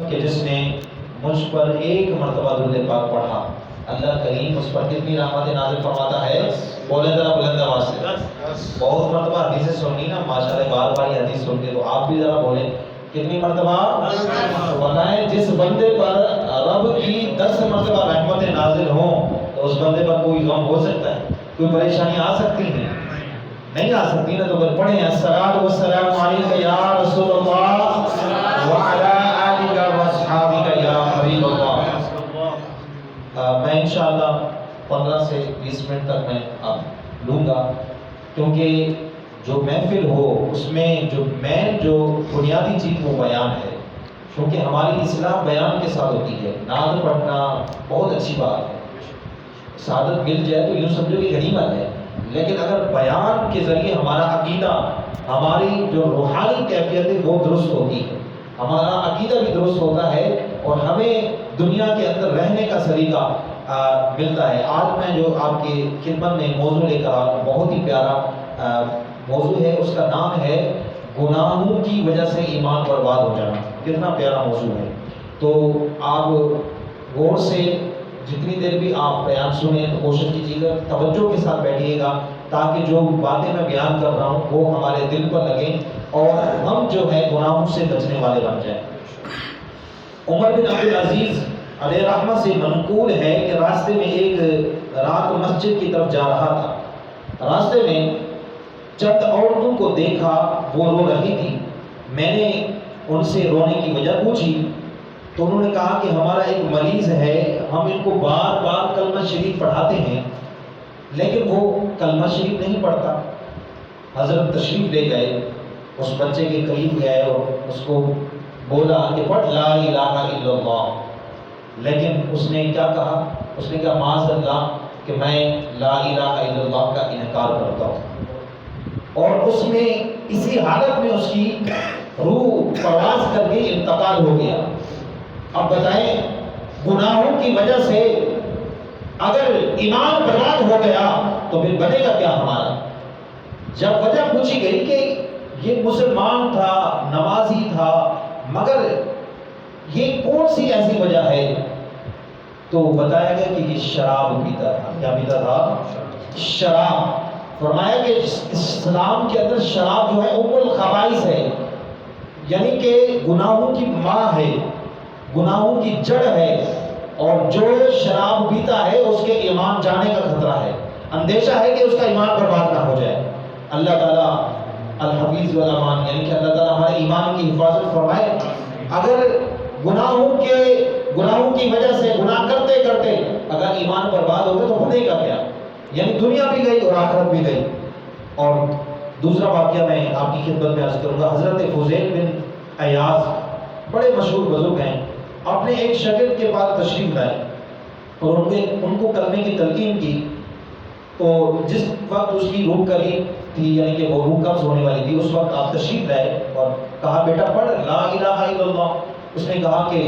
کہ جس نے مجھ پر ایک مرتبہ درود پاک پڑھا، اللہ کریم اس پر کتنی رحمت نازل فرماتا ہے؟ بولیں ذرا بلند آواز سے۔ بہت مرتبہ حدیثیں سنی نا ماشاءاللہ، بار بار یہ حدیث سن کے تو آپ بھی ذرا بولیں کتنی مرتبہ؟ فرمائیں جس بندے پر رب کی 10 مرتبہ رحمتیں نازل ہوں تو اس بندے پر کوئی غم ہو سکتا ہے؟ کوئی پریشانی آ سکتی ہے؟ نہیں آ سکتی نا۔ تو پھر پڑھیں الصلاۃ والسلام علیک یا رسول اللہ وعلی آلک واصحابک یا حبیب اللہ۔ میں انشاءاللہ 15 سے 20 منٹ تک میں آپ لوں گا، کیونکہ جو محفل ہو اس میں جو بنیادی چیز وہ بیان ہے، کیونکہ ہماری اصلاح بیان کے ساتھ ہوتی ہے۔ نعت پڑھنا بہت اچھی بات ہے، سعادت مل جائے تو یوں سمجھو کہ غنیمت ہے، لیکن اگر بیان کے ذریعے ہمارا عقیدہ، ہماری جو روحانی کیفیت ہے وہ درست ہوتی ہے، ہمارا عقیدہ بھی درست ہوتا ہے اور ہمیں دنیا کے اندر رہنے کا سلیقہ ملتا ہے۔ آج میں جو آپ کی خدمت میں موضوع لے کر آ رہا ہوں، بہت ہی پیارا موضوع ہے، اس کا نام ہے گناہوں کی وجہ سے ایمان برباد ہو جانا۔ کتنا پیارا موضوع ہے، تو آپ غور سے جتنی دیر بھی آپ بیان سنیں تو کوشش کیجیے گا توجہ کے ساتھ بیٹھیے گا، تاکہ جو باتیں میں بیان کر رہا ہوں وہ ہمارے دل پر لگیں اور ہم جو ہے گناہوں سے بچنے والے بن جائیں۔ عمر بن عبدالعزیز علیہ رحمہ سے منقول ہے کہ راستے میں ایک رات مسجد کی طرف جا رہا تھا، راستے میں چند عورتوں کو دیکھا وہ رو رہی تھی۔ میں نے ان سے رونے کی وجہ پوچھی تو انہوں نے کہا کہ ہمارا ایک مریض ہے، ہم ان کو بار بار کلمہ شریف پڑھاتے ہیں لیکن وہ کلمہ شریف نہیں پڑھتا۔ حضرت تشریف لے گئے، اس بچے کے قریب گئے اور اس کو بولا کہ پڑھ لا الہ الا اللہ، لیکن اس نے کیا کہا؟ اس نے کہا معاذ اللہ کہ میں لا الہ الا اللہ کا انکار کرتا ہوں، اور اس میں اسی حالت میں اس کی روح پرواز کر کے انتقال ہو گیا۔ اب بتائیں، گناہوں کی وجہ سے اگر ایمان برباد ہو گیا تو پھر بنے گا کیا ہمارا؟ جب وجہ پوچھی گئی کہ یہ مسلمان تھا، نمازی تھا، مگر یہ کون سی ایسی وجہ ہے، تو بتایا گیا کہ یہ شراب پیتا تھا۔ کیا پیتا تھا؟ شراب۔ فرمایا کہ اسلام کے اندر شراب جو ہے ام الخبائث ہے، یعنی کہ گناہوں کی ماں ہے، گناہوں کی جڑ ہے، اور جو شراب پیتا ہے اس کے ایمان جانے کا خطرہ ہے، اندیشہ ہے کہ اس کا ایمان برباد نہ ہو جائے۔ اللہ تعالیٰ الحفیظ والامان، یعنی کہ اللہ تعالیٰ ہمارے ایمان کی حفاظت فرمائے۔ اگر گناہوں کی وجہ سے گناہ کرتے کرتے اگر ایمان برباد ہوگا تو بنے گا کیا؟ یعنی دنیا بھی گئی اور آخرت بھی گئی۔ اور دوسرا واقعہ میں آپ کی خدمت میں عرض کروں گا۔ حضرت فضیل بن عیاض بڑے مشہور بزرگ ہیں، اپنے ایک شاگرد کے پاس تشریف لائے اور ان کو کلمے کی تلقین کی، تو جس وقت اس کی روح قریب تھی، یعنی کہ وہ روح قبض ہونے والی تھی، اس وقت آپ تشریف لائے اور کہا بیٹا پڑھ لا الہ الا اللہ۔ اس نے کہا کہ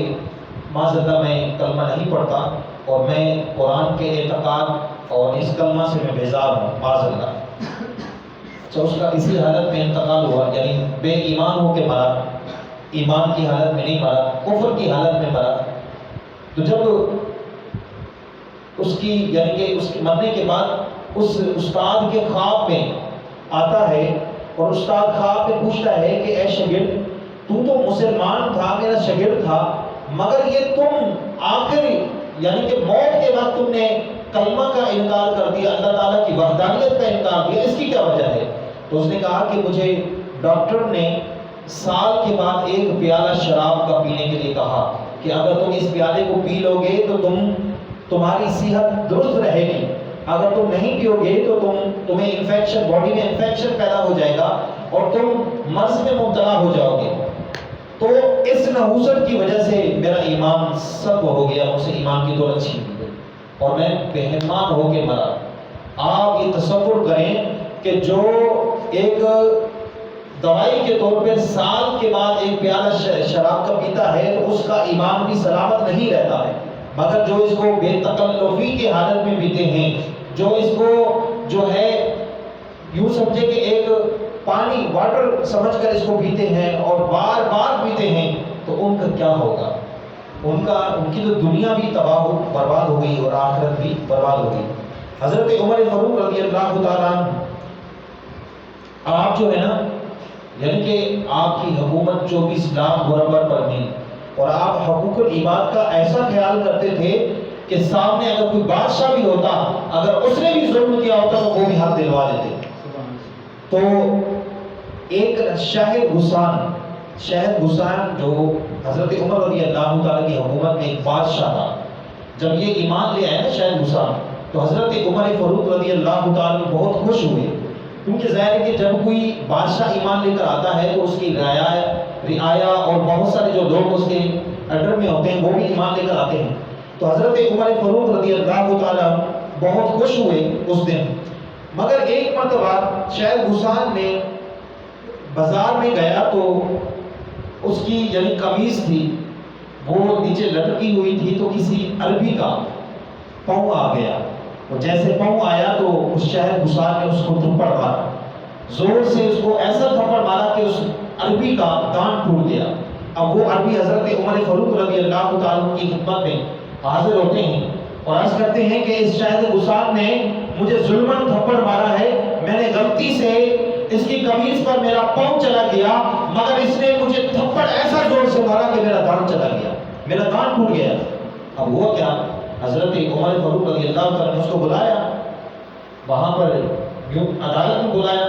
معاذ اللہ میں کلمہ نہیں پڑھتا اور میں قرآن کے اعتقاد اور اس کلمہ سے میں بیزار ہوں، معاذ اللہ۔ تو اس کا اسی حالت میں انتقال ہوا، یعنی بے ایمان ہو کے مرا، ایمان کی حالت میں نہیں مرا، کفر کی حالت میں مرا۔ تو جب اس کی یعنی کہ اس کے مرنے کے بعد اس استاد کے خواب میں آتا ہے اور استاد خواب میں پوچھتا ہے کہ اے شاگرد، تو مسلمان تھا، میرا شاگرد تھا، مگر یہ تم آخر یعنی کہ موت کے بعد تم نے کلمہ کا انکار کر دیا، اللہ تعالیٰ کی وحدانیت کا انکار کیا، اس کی کیا وجہ ہے؟ تو اس نے کہا کہ مجھے ڈاکٹر نے سال کے بعد ایک پیالہ شراب کا پینے کے لیے کہا کہ اگر تم اس پیالے کو پی لو گے تو تمہاری صحت درست رہے گی، اگر تم نہیں پیو گے تو تمہیں انفیکشن، باڈی میں انفیکشن پیدا ہو جائے گا اور تم مرض میں مبتلا ہو جاؤ گے۔ تو اس نحوست کی وجہ سے میرا ایمان سب ہو گیا، مجھ سے ایمان کی دولت چھین لی گئی اور میں بےایمان ہو کے مرا۔ آپ یہ تصور کریں کہ جو ایک دوائی کے طور پہ سال کے بعد ایک پیالہ شراب کا پیتا ہے تو اس کا ایمان بھی سلامت نہیں رہتا ہے، مگر جو اس کو بے تکلفی کی حالت میں پیتے ہیں، جو اس کو جو ہے یوں سمجھے کہ ایک پانی واٹر سمجھ کر اس کو پیتے ہیں اور بار بار پیتے ہیں، تو ان کا کیا ہوگا؟ ان کی تو دنیا بھی تباہ برباد ہو گئی اور آخرت بھی برباد ہو گئی۔ حضرت عمر فاروق رضی اللہ تعالیٰ عنہ، آپ جو ہے نا، یعنی کہ آپ کی حکومت 24 لاکھ برابر پر نہیں، اور آپ حقوق العباد کا ایسا خیال کرتے تھے کہ سامنے اگر کوئی بادشاہ بھی ہوتا، اگر اس نے بھی ظلم کیا ہوتا تو وہ بھی حق دلوا دیتے۔ تو ایک شہد غسان جو حضرت عمر رضی اللہ تعالیٰ کی حکومت میں ایک بادشاہ تھا، جب یہ ایمان لے آئے نا شہد غسان، تو حضرت عمر فاروق رضی اللہ تعالیٰ بہت خوش ہوئے، کیونکہ ظاہر ہے کہ جب کوئی بادشاہ ایمان لے کر آتا ہے تو اس کی رعایا اور بہت سارے جو لوگ اس کے انڈر میں ہوتے ہیں وہ بھی ایمان لے کر آتے ہیں۔ تو حضرت عمر فاروق رضی اللہ تعالیٰ بہت خوش ہوئے اس دن۔ مگر ایک مرتبہ شہد غسان نے بازار میں گیا تو اس کی یعنی قمیض تھی وہ نیچے لٹکی ہوئی تھی، تو کسی عربی کا پاؤں آ گیا، اور جیسے پاؤں آیا تو اس شہد غسان نے اس کو تھپڑ مارا، زور سے اس کو ایسا تھپڑ مارا کہ اس عربی کا دانت ٹوٹ گیا۔ اب وہ عربی حضرت عمر فاروق رضی اللہ تعالیٰ کی خدمت میں حاضر ہوتے ہیں اور عرض کرتے ہیں کہ اس شہد غسان نے مجھے ظلماً تھپڑ مارا ہے، میں نے غلطی سے اس کی قمیض پر میرا پاؤں چلا گیا، مگر اس نے مجھے تھپڑ ایسا زور سے مارا کہ میرا دانت چلا گیا، میرا دانت ٹوٹ گیا۔ اب ہوا کیا، حضرت عمر فاروق رضی اللہ تعالیٰ نے اس کو بلایا، وہاں پر عدالت میں بلایا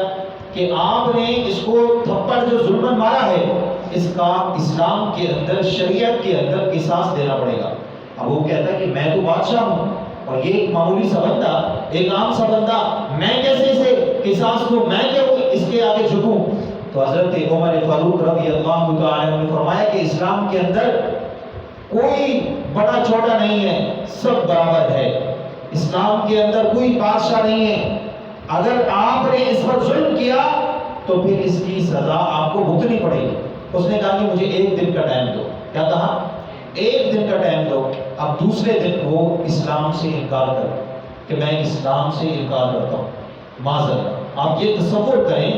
کہ آپ نے اس کو تھپڑ جو ظلماً مارا ہے، اس کا اسلام کے اندر، شریعت کے اندر قصاص دینا پڑے گا۔ اب وہ کہتا ہے کہ میں تو بادشاہ ہوں اور یہ ایک معمولی سا بندہ، ایک عام سا بندہ، میں کیسے اسے قصاص دوں، میں کیوں اس کے آگے جھکوں؟ تو حضرت عمر فاروق رضی اللہ تعالیٰ نے فرمایا کہ اسلام کے اندر کوئی بڑا چھوٹا نہیں ہے، سب برابر ہے، اسلام کے اندر کوئی بادشاہ نہیں ہے، اگر آپ نے اس پر ظلم کیا تو پھر اس کی سزا آپ کو بھگتنی پڑے گی۔ اس نے کہا کہ مجھے 1 دن کا ٹائم دو۔ کیا کہا؟ 1 دن کا ٹائم دو۔ اب دوسرے دن وہ اسلام سے انکار کر کہ میں اسلام سے انکار کرتا ہوں، معذرت۔ آپ یہ تصور کریں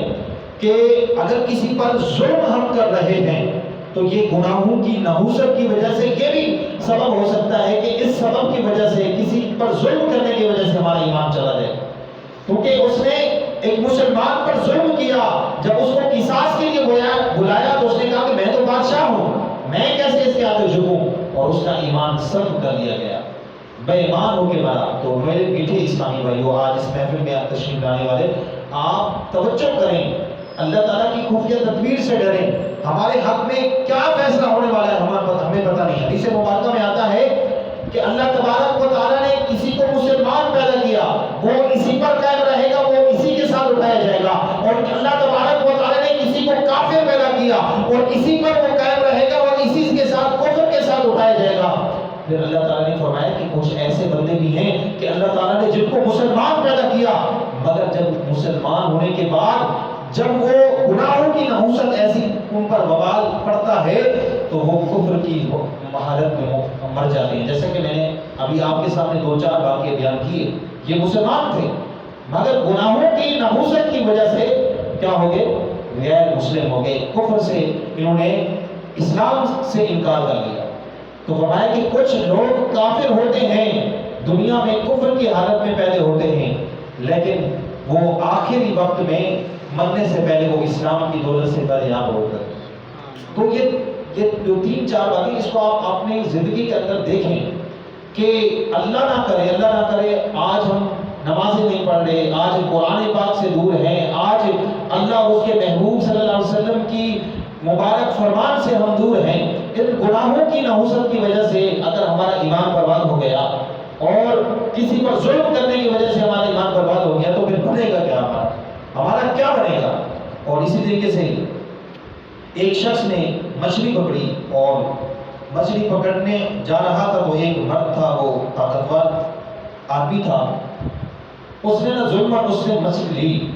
کہ اگر کسی پر ظلم ہم کر رہے ہیں تو یہ گناہوں کی نحوست کی وجہ سے یہ بھی سبب ہو سکتا ہے کہ اس سبب کی وجہ سے، کسی پر ظلم کرنے کی وجہ سے ہمارا ایمان چلا جائے، کیونکہ اس نے ایک مسلمان پر ظلم کیا۔ جب اس کو قصاص کے لیے بلایا تو اس نے کہا کہ میں تو بادشاہ ہوں، میں کیسے اس کے آگے جھکوں، اور اس کا ایمان سلب کر لیا گیا، بے ایمان ہو کے مرا۔ تو میرے میٹھے اسلامی بھائیو، آج اس محفل میں آپ تشریف لانے والے، آپ توجہ کریں، اللہ تعالیٰ کی خفیہ تدبیر سے ڈریں۔ ہمارے حق میں کیا فیصلہ ہونے والا ہے ہمیں پتہ نہیں۔ حدیث مبارکہ میں آتا ہے کہ اللہ تبارک و تعالیٰ نے کسی کو مسلمان پیدا کیا، وہ اسی پر قائم رہے گا، وہ اسی کے ساتھ اٹھایا جائے گا، اور اللہ تبارک و تعالیٰ نے کسی کو کافر پیدا کیا اور اسی پر وہ قائم رہے گا اور اسی کے ساتھ کفر کے ساتھ اٹھایا جائے گا۔ پھر اللہ تعالیٰ نے فرمایا کہ کچھ ایسے بندے بھی ہیں کہ اللہ تعالیٰ نے جن کو مسلمان پیدا کیا، مگر جب مسلمان ہونے کے بعد جب وہ گناہوں کی نحوست ایسی ان پر وبال پڑتا ہے تو وہ کفر کی حالت میں مر جاتے ہیں۔ جیسے کہ میں نے ابھی آپ کے سامنے 2-4 واقعے بیان کیے، یہ مسلمان تھے مگر گناہوں کی نحوست کی وجہ سے کیا ہو گئے؟ غیر مسلم ہو گئے، کفر سے انہوں نے اسلام سے انکار کر لیا۔ تو فرمایا کہ کچھ لوگ کافر ہوتے ہیں، دنیا میں کفر کی حالت میں پیدا ہوتے ہیں، لیکن وہ آخری وقت میں مرنے سے پہلے وہ اسلام کی دولت سے کامیاب ہو گئے۔ تو یہ جو 3-4 باتیں، اس کو آپ اپنی زندگی کے اندر دیکھیں کہ اللہ نہ کرے آج ہم نمازیں نہیں پڑھ رہے، آج قرآن پاک سے دور ہیں، آج اللہ اس کے محبوب صلی اللہ علیہ وسلم کی مبارک فرمان سے ہم دور ہیں۔ ان گناہوں کی نحوست کی وجہ سے اگر ہمارا ایمان برباد ہو گیا اور کسی پر ظلم کرنے کی وجہ سے ہمارا ایمان برباد ہو گیا تو پھر بنے گا کیا ہمارا کیا بنے گا؟ اور اسی طریقے سے ایک شخص نے مچھلی پکڑی اور مچھلی پکڑنے جا رہا تھا، تو ایک مرد تھا، وہ طاقتور آدمی تھا، اس نے اس نے مچھلی لی۔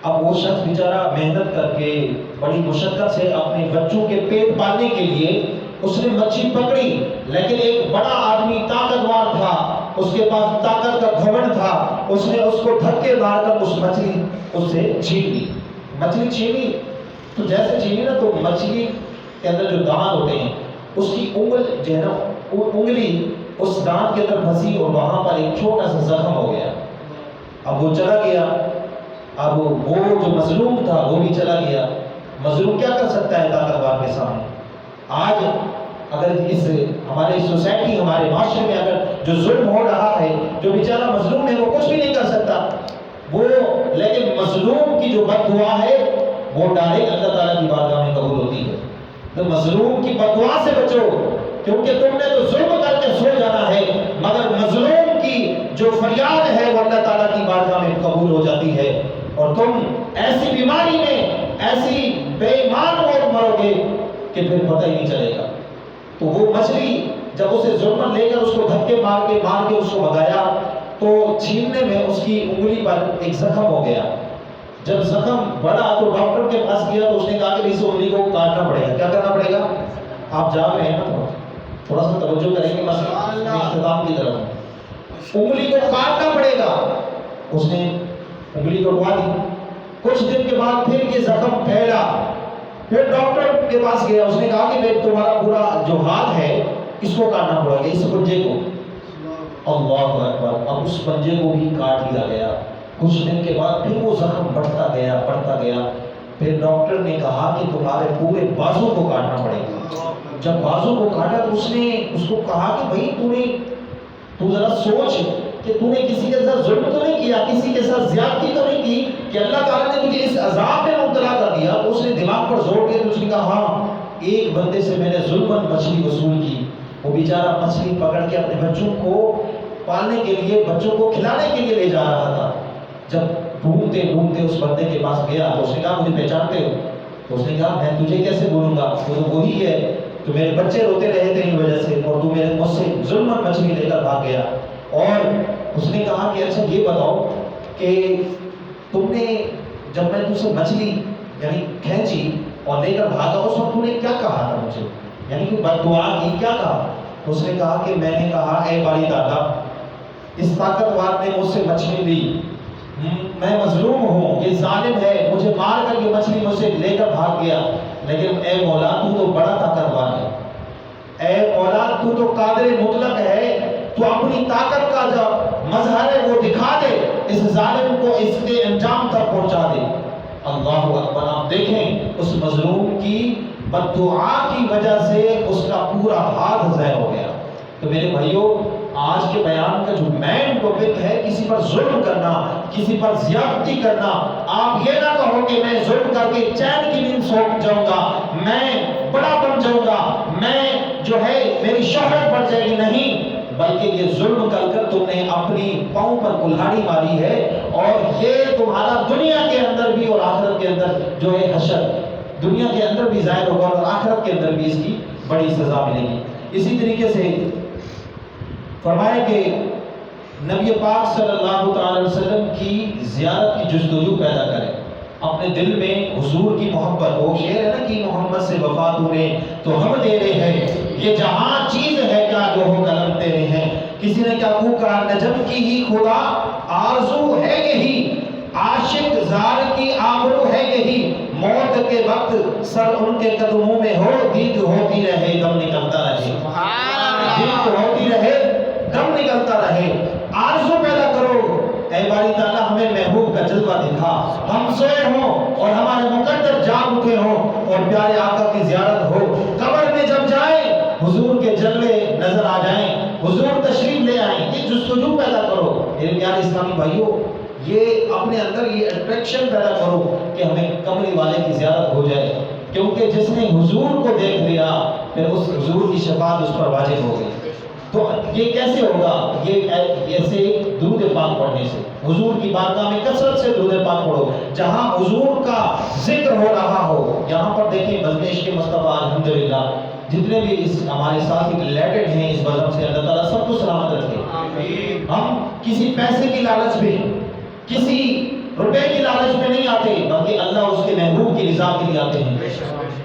اب وہ شخص بیچارہ محنت کر کے بڑی مشقت سے اپنے بچوں کے پیٹ پالنے کے لیے اس نے مچھلی پکڑی، لیکن ایک بڑا آدمی طاقتور تھا، اس کے پاس طاقت کا گھمنڈ تھا، اس نے اس کو دھکے مار کر اس مچھلی اس سے چھین لی۔ مچھلی چھینی تو جیسے چھینی نا تو مچھلی کے اندر جو دانت ہوتے ہیں اس کی انگلی اس دانت کے اندر پھنسی اور وہاں پر ایک چھوٹا سا زخم ہو گیا. اب وہ چلا گیا. اب وہ جو مظلوم تھا وہ بھی چلا گیا. مظلوم کیا کر سکتا ہے طاقتور کے سامنے؟ آج اگر ہمارے سوسائٹی ہمارے معاشرے میں اگر جو ظلم ہو رہا ہے، جو بیچارہ مظلوم ہے وہ کچھ بھی نہیں کر سکتا وہ، لیکن مظلوم کی جو بد دعا ہے وہ ڈائریکٹ اللہ تعالیٰ کی بارگاہ میں قبول ہوتی ہے. تو مظلوم کی بد دعا سے بچو، کیونکہ تم نے تو ظلم کر کے سو جانا ہے، مگر مظلوم کی جو فریاد ہے وہ اللہ تعالیٰ کی بارگاہ میں قبول ہو جاتی ہے. اور تم ایسی بیماری میں ایسی بے ایمان موت مرو گے کہ پھر پتہ ہی نہیں چلے گا. تو وہ مچھلی جب اسے ظلم لے کر اس کو دھکے مار کے اس کو بھگایا تو چھیننے میں اس کی انگلی پر ایک زخم ہو گیا. جب زخم بڑا تو ڈاکٹر کے پاس گیا تو اس نے کہا کہ اس انگلی کو کاٹنا پڑے گا. کیا کرنا پڑے گا؟ آپ جاگ رہے ہیں نا، تھوڑا سا توجہ کریں گے بس اختتام کی طرف. انگلی کو کاٹنا پڑے گا. اس نے انگلی کٹوا دی. کچھ دن کے بعد پھر یہ زخم پھیلا. پھر ڈاکٹر کے پاس گیا. اس نے کہا کہ تمہارا پورا جو ہاتھ ہے اس کو کاٹنا پڑے گا، اس پنجے کو. اللہ اکبر. اب اس پنجے کو بھی کاٹ لیا گیا. کچھ دن کے بعد پھر وہ زخم بڑھتا گیا. پھر ڈاکٹر نے کہا کہ تمہارے پورے بازو کو کاٹنا پڑے گا. جب بازو کو کاٹا تو اس نے اس کو کہا کہ بھائی تو ذرا سوچ کہ تو نے کسی کے ساتھ ظلم تو نہیں کیا، کسی کے ساتھ زیادتی تو نہیں کی کہ اللہ تعالیٰ نے تجھے اس عذاب میں مبتلا کر دیا. تو اس نے دماغ پر زور دیا تو اس نے کہا ہاں، ایک بندے سے میں نے ظلماً مچھلی وصول کی. وہ بیچارہ مچھلی پکڑ کے اپنے بچوں کو پالنے کے لیے، بچوں کو کھلانے کے لیے لے جا رہا تھا. جب ڈھونڈتے اس بندے کے پاس گیا تو اس نے کہا مجھے پہچانتے ہو؟ تو اس نے کہا میں تجھے کیسے بولوں گا، وہ تو وہی ہے، تو میرے بچے روتے رہے تیری وجہ سے اور تو مجھ سے ظلماً مچھلی لے کر بھاگ گیا. اور اس نے کہا کہ اچھا یہ بتاؤ کہ تم نے جب میں تجھ سے مچھلی یعنی کھینچی اور لے کر بھاگا اس وقت تو نے کیا کہا تھا مجھے، یعنی کہ بد دعا کی، کیا کہا؟ تو اس نے کہا کہ میں نے کہا اے باری دادا، اس طاقتور نے مجھ سے مچھلی لی، میں مظلوم ہوں، یہ ظالم ہے، مجھے مار کر یہ مچھلی مجھ سے لے کر بھاگ گیا، لیکن اے مولا تو بڑا طاقتور ہے، اے مولا تو قادر مطلق ہے، تو اپنی طاقت کا جو مظہر ہے وہ دکھا دے، اس ظالم کو اس کے انجام تک پہنچا دے. اللہ اکبر. آپ دیکھیں اس مظلوم کی بد دعا کی وجہ سے اس کا پورا ہاتھ ضائع ہو گیا. تو میرے بھائیوں، آج کے بیان کا جو مین ٹاپک ہے کسی پر ظلم کرنا، کسی پر زیادتی کرنا. آپ یہ نہ کہو کہ میں ظلم کر کے چین کی نیند سو جاؤں گا، میں بڑا بن جاؤں گا، میں جو ہے میری شہرت بڑھ جائے گی. نہیں، بلکہ یہ ظلم کر کر تم نے اپنی پاؤں پر کلہاڑی ماری ہے، اور یہ تمہارا دنیا کے اندر بھی اور آخرت کے اندر جو ہے حشر، دنیا کے اندر بھی ظاہر ہوگا اور آخرت کے اندر بھی اس کی بڑی سزا ملے گی. اسی طریقے سے فرمایا کہ نبی پاک صلی اللہ تعالی علیہ وسلم کی زیارت کی جستجو پیدا کریں، اپنے دل میں حضور کی محبت ہو. شعر ہے نا کہ محمد سے وفا تو نے تو ہم تیرے ہیں، یہ جہاں چیز ہے کیا جو ہو قلم تیرے ہیں. کسی نے کیا پوکا نجم کی ہی خدا آرزو ہے یہی، عاشق زار کی آبرو ہے یہی، موت کے وقت سر ان کے قدموں میں ہو، دید ہوتی رہے دم نکلتا رہے، دید ہوتی رہے دم نکلتا رہے. آرزو پیدا کرو، اے باری تعالیٰ ہمیں محبوب کا جلوہ دکھا، ہم سوئے ہوں اور ہمارے مقدر جاگ اٹھے ہوں اور پیارے آقا کی زیارت ہو. قبر میں جب جائیں حضور کے جلوے نظر آ جائیں، حضور تشریف لے آئیں. یہ جستجو پیدا کرو میرے پیارے اسلامی بھائیوں، یہ اپنے اندر یہ اٹریکشن پیدا کرو کہ ہمیں کملی والے کی زیارت ہو جائے، کیونکہ جس نے حضور کو دیکھ لیا پھر اس حضور کی شفاعت اس پر واجب ہو گئی. تو یہ کیسے ہوگا؟ یہ ایسے درود پاک پڑھنے سے. حضور کی بارگاہ میں کثرت سے درود پاک پڑھو، جہاں حضور کا ذکر ہو رہا ہو. یہاں پر دیکھیں بزم عشق مصطفیٰ الحمدللہ جتنے بھی اس ہمارے ساتھ ریلیٹڈ ہیں اس بزم سے، اللہ تعالیٰ سب کو سلامت رکھے. ہم کسی پیسے کی لالچ میں، کسی روپے کی لالچ میں نہیں آتے، بلکہ اللہ اس کے محبوب کی رضا کے لیے آتے ہیں.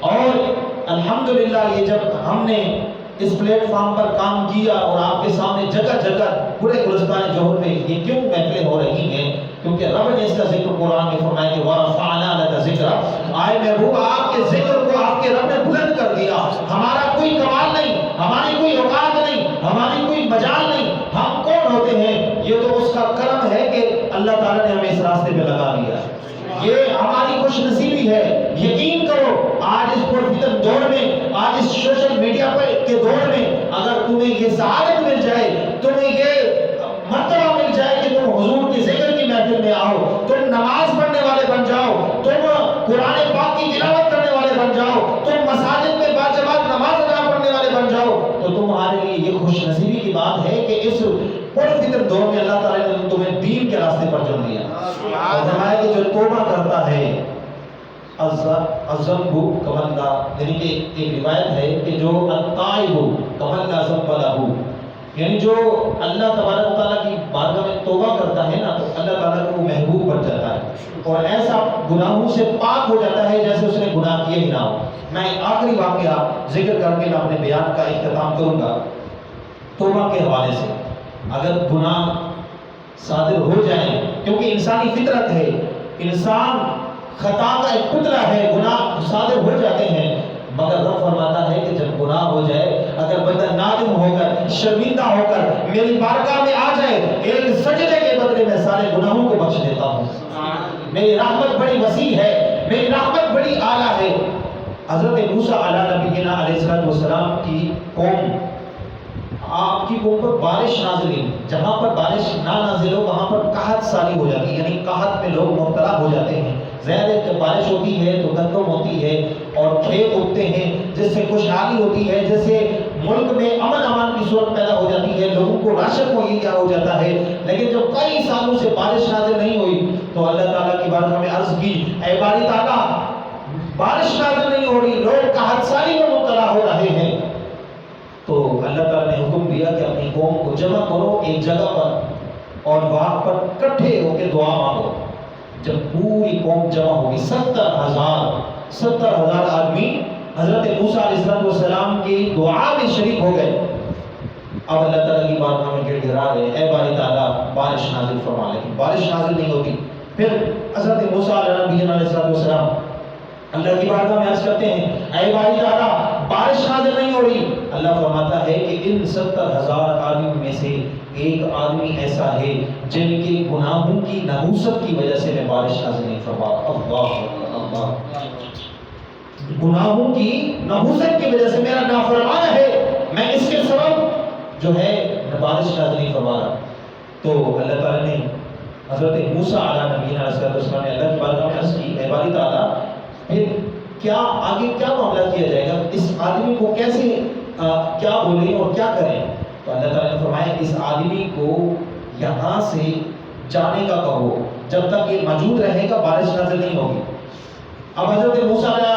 اور الحمدللہ یہ جب ہم نے اس پلیٹ فارم پر کام کیا اور آپ کے سامنے جگہ جگہ پورے گلستان جوہر میں یہ کیوں محفلیں ہو رہی ہیں؟ کیونکہ رب نے اس کا ذکر قرآن میں فرمایا کہ وَرَفَعْنَا لَكَ ذِكْرَا. آئے محبوب آپ کے ذکر کو، آپ کے رب نے بلند کر دیا. ہمارا کوئی کمال نہیں, ہماری کوئی اوقات نہیں, ہماری کوئی مجال نہیں. ہم کون ہوتے ہیں؟ یہ تو اس کا کرم ہے کہ اللہ تعالیٰ نے ہمیں اس راستے پہ لگا دیا. یہ ہماری خوش نصیبی ہے. یقین کرو آج اس پرفتن دور میں, آج اس سوشل میڈیا کے دور میں اگر تمہیں یہ سعادت مل جائے, تمہیں یہ مرتبہ مل جائے کہ تم حضور کی ذکر کی محفل میں آؤ, تم نماز پڑھنے والے بن جاؤ, تم قرآن پاک کی تلاوت کرنے والے بن جاؤ, تم مساجد میں باجماعت نماز ادا پڑھنے والے بن جاؤ, تو تمہارے لیے یہ خوش نصیبی کی بات ہے کہ اس پرفتن دور میں اللہ تعالیٰ نے تمہیں دین کے راستے پر چن دیا. اور فرمایا کہ جو توبہ کرتا ہے الذنب کمن لا, یعنی کہ ایک روایت ہے کہ جو التائب کمن لا ذنب لہ, یعنی جو اللہ تبارک و تعالیٰ کی بارگاہ میں توبہ کرتا ہے نا تو اللہ تعالیٰ کو وہ محبوب بن جاتا ہے اور ایسا گناہوں سے پاک ہو جاتا ہے جیسے اس نے گناہ کیے ہی نہ ہو. میں آخری واقعہ ذکر کر کے میں اپنے بیان کا اختتام کروں گا. توبہ کے حوالے سے اگر گناہ صادر ہو جائیں, کیونکہ انسانی فطرت ہے, انسان خطا کا ایک پتلا ہے, گناہ صادر ہو جاتے ہیں, مگر رب فرماتا ہے کہ جب گناہ ہو جائے اگر بندہ نادم ہو کر شرمندہ ہو کر میری بارگاہ میں آ جائے, ایک سجدے کے بدلے میں سارے گناہوں کو بخش دیتا ہوں. میری رحمت بڑی وسیع ہے, میری رحمت بڑی اعلیٰ ہے. حضرت موسیٰ علیہ نبینا علیہ السلام کی قوم, آپ کی قوم پر بارش نازل ہوئی, جہاں پر بارش نہ نازل ہو وہاں پر قحط ساری ہو جاتی ہے, یعنی قحط میں لوگ مبتلا ہو جاتے ہیں. ظاہر ہے جب بارش ہوتی ہے تو گندم ہوتی ہے اور کھیت اگتے ہیں جس سے خوشحالی ہوتی ہے, جس سے ملک میں امن امان کی صورت پیدا ہو جاتی ہے, لوگوں کو راشن مہیا ہو جاتا ہے. لیکن جب کئی سالوں سے بارش نازل نہیں ہوئی تو اللہ تعالیٰ کی بارگاہ میں عرض کی, اے باری تعالیٰ بارش نازل نہیں ہو رہی, لوگ قحط ساری میں مبتلا ہو رہے ہیں. تو اللہ تعالیٰ نے حکم دیا کہ اپنی قوم کو جمع کرو ایک جگہ پر اور وہاں پر اکٹھے ہو کے دعا مانگو. جب پوری قوم جمع ہوگی 70,000 آدمی حضرت موسیٰ علیہ السلام کی دعا میں شریک ہو گئے. اب اللہ تعالیٰ کی بارگاہ میں گڑ گڑا رہے, اے باری تعالیٰ بارش نازل فرما, لیکن بارش نازل نہیں ہوتی. پھر حضرت موسیٰ علیہ السلام اللہ کی بارگاہ میں عرض کرتے ہیں, اے باری تعالیٰ بارش نازل نہیں ہو رہی. اللہ فرماتا ہے کہ ان 70,000 آدمیوں میں سے ایک آدمی ایسا ہے جن کے گناہوں کی نحوست کی وجہ سے میں بارش نازل نہیں فرما. اللہ, گناہوں کی نحوست کی وجہ سے میرا نافرمان ہے, میں اس کے سبب جو ہے بارش نازل نہیں فرما رہا. تو اللہ تعالیٰ نے حضرت موسیٰ علیہ نبینا علیہ السلام نے اللہ کی بارگاہ میں عرض کی, اے باری تعالیٰ پھر کیا آگے کیا معاملہ کیا جائے گا, اس آدمی کو کیسے کیا بولیں اور کیا کریں. تو اللہ تعالیٰ نے فرمایا اس آدمی کو یہاں سے جانے کا کہو, جب تک یہ موجود رہے گا بارش نازل نہیں ہوگی. اب حضرت موسیٰ علیہ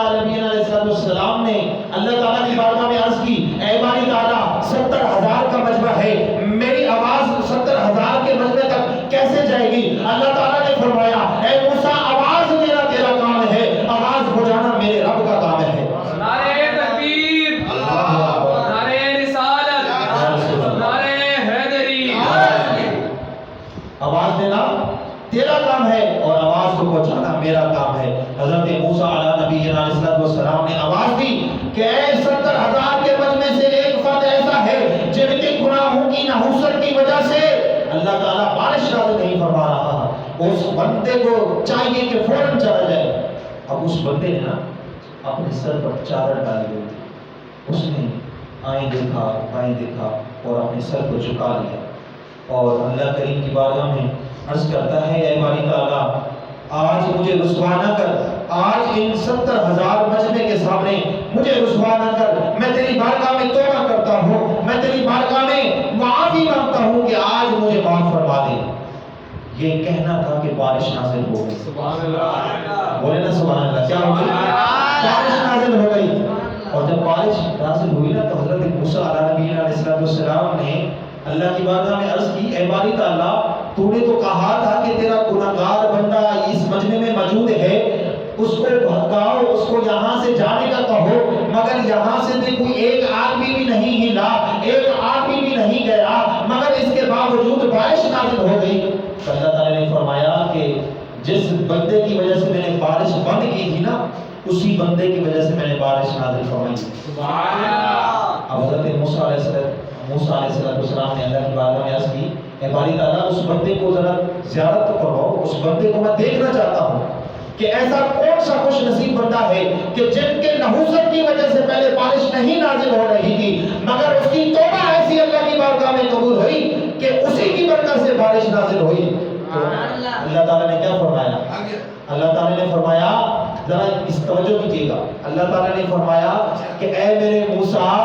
السلام نے اللہ تعالیٰ کی بارگاہ میں عرض کی, اے باری تعالیٰ 70,000 کا مجمع ہے, میری آواز 70,000 کے مجمع تک کیسے جائے گی. اللہ تعالیٰ نے فرمایا, اے موسیٰ آواز دینا تیرا کام ہے, آواز بجانا میرے رب کا کام ہے. نعرہ تکبیر, نعرہ رسالت, نعرہ حیدری. آواز دینا تیرا کام ہے اور آواز کو پہنچانا میرا کام ہے. حضرت موسیٰ علیہ نبینا علیہ السلام نے آواز دی کہ اے 70,000 کے مجمع سے ایک فرد ایسا ہے جن کے گناہوں کی نحوست کی وجہ سے اللہ تعالیٰ بارش نازل نہیں فرما رہا. اس بندے کو چاہیے کہ فوراً چلا جائے. اب اس بندے نے نا اپنے سر پر چادر ڈالی ہوئی تھی, اس نے آئیں دیکھا بائیں دیکھا اور اپنے سر کو جھکا لیا اور اللہ کریم کی بارگاہ میں عرض کرتا ہے, اے باری تعالیٰ آج مجھے رسوا نہ کر, آج ان 70,000 مجمع کے سامنے مجھے رسوا نہ کر. میں تیری بارگاہ میں توبہ کرتا ہوں, میں تیری بارگاہ میں معافی مانگتا ہوں کہ آج مجھے معاف فرما دے. یہ کہنا تھا کہ بارش نازل ہو گئی. سبحان اللہ, بولے نا سبحان اللہ. کیا ہو گئی؟ بارش نازل ہو گئی. اور جب بارش نازل ہوئی نا تو حضرت موسیٰ علیہ السلام نے اللہ کی بارگاہ میں عرض کی, اے باری تعالیٰ تو نے تو کہا تھا کہ تیرا گناہگار بندہ اس مجمع میں موجود ہے, اس کو بھگاؤ, اس کو یہاں سے جانے کا کہو, مگر یہاں سے بھی کوئی ایک آدمی بھی نہیں ہلا, ایک آدمی بھی نہیں گیا, مگر اس کے باوجود بارش نازل ہو گئی. اللہ تعالیٰ نے فرمایا کہ جس بندے کی وجہ سے میں نے بارش بند کی تھی نا, اسی بندے کی وجہ سے میں نے بارش نازل فرمائی. اب حضرت موسیٰ علیہ السلام نے اللہ کی بارگاہ میں عرض کی اے باری تعالیٰ اس بندے کو ذرا زیارت تو کرواؤ, اس بندے کو میں دیکھنا چاہتا ہوں کہ ایسا کون سا خوش نصیب بندہ ہے کہ جن کے نحوست کی وجہ سے پہلے بارش نہیں نازل ہو رہی تھی مگر اس کی توبہ ایسی اللہ کی بارگاہ میں قبول ہوئی کہ اسی کی برکت سے بارش نازل ہوئی. تو اللہ تعالیٰ نے کیا فرمایا؟ اللہ تعالیٰ نے فرمایا, ذرا اس توجہ کیجیے گا, اللہ تعالیٰ نے فرمایا کہ اے میرے موسیٰ,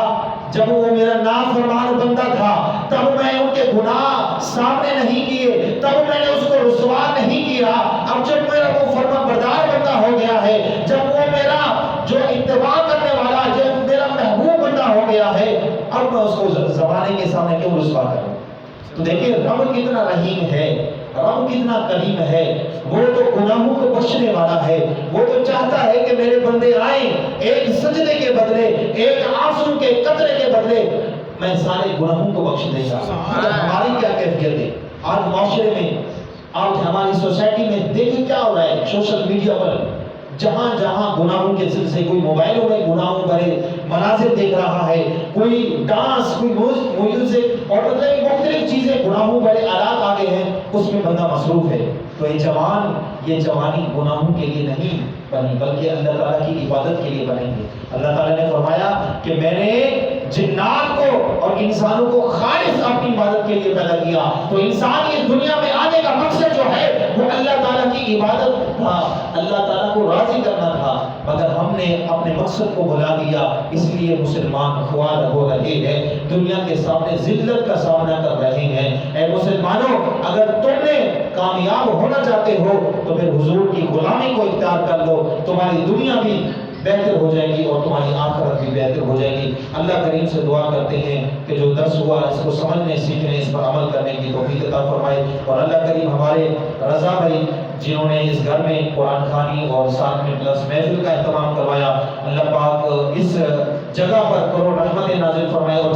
جب وہ میرا نافرمان بندہ تھا تب میں ان کے گناہ سامنے نہیں کیے, تب میں نے اس کو رسوا نہیں کیا. اب جب میرا وہ فرما بردار بندہ ہو گیا ہے, جب وہ میرا جو اتباع کرنے والا, جب میرا محبوب بندہ ہو گیا ہے, اب میں اس کو زمانے کے سامنے کیوں رسوا کروں؟ تو دیکھیں رب کتنا رحیم ہے, رب کتنا کریم ہے. وہ تو گناہوں کو بخشنے والا ہے, وہ تو چاہتا ہے کہ میرے بندے آئیں, ایک سجدے کے بدلے, ایک آنسو کے قطرے کے بدلے میں سارے گناہوں کو بخش دے گا. ہماری کیا کیفیت ہے آج معاشرے میں, آج ہماری سوسائٹی میں دیکھیں کیا ہو رہا ہے سوشل میڈیا پر, جہاں جہاں گناہوں کے سلسلے, کوئی موبائلوں میں گناہوں بھرے مناظر دیکھ رہا ہے, کوئی ڈانس, کوئی میوزک اور مختلف چیزیں, گناہوں بھرے آلات آگے ہیں, اس میں بندہ مصروف ہے. تو یہ جوانی گناہوں کے لیے نہیں بنی بلکہ اللہ تعالیٰ کی عبادت کے لیے بنیں گے. اللہ تعالیٰ نے فرمایا کہ میں نے جنات کو اور انسانوں کو خالص اپنی عبادت کے لیے پیدا کیا. تو انسان اس دنیا میں آنے کا مقصد جو ہے وہ اللہ تعالیٰ کی عبادت تھا, اللہ تعالیٰ کو راضی کرنا تھا, مگر ہم نے اپنے مقصد کو بھلا دیا. اس لیے مسلمان خوار ہو رہے ہیں, دنیا کے سامنے ذلت کا سامنا کر رہے ہیں. اے مسلمانوں, اگر تم نے کامیاب ہونا چاہتے ہو تو پھر حضور کی غلامی کو اختیار کر لو, تمہاری دنیا بھی بہتر ہو جائے گی اور تمہاری آخرت بھی بہتر ہو جائے گی. اللہ کریم سے دعا کرتے ہیں کہ جو درس ہوا اس کو سمجھنے, سیکھنے, اس پر عمل کرنے کی توفیق عطا فرمائے. اور اللہ کریم ہمارے رضا بھائی جنہوں نے اس گھر میں قرآن خوانی اور ساتھ میں پلس محفل کا اہتمام کروایا, اللہ پاک اس جگہ پر کرو رحمت نازل فرمائے.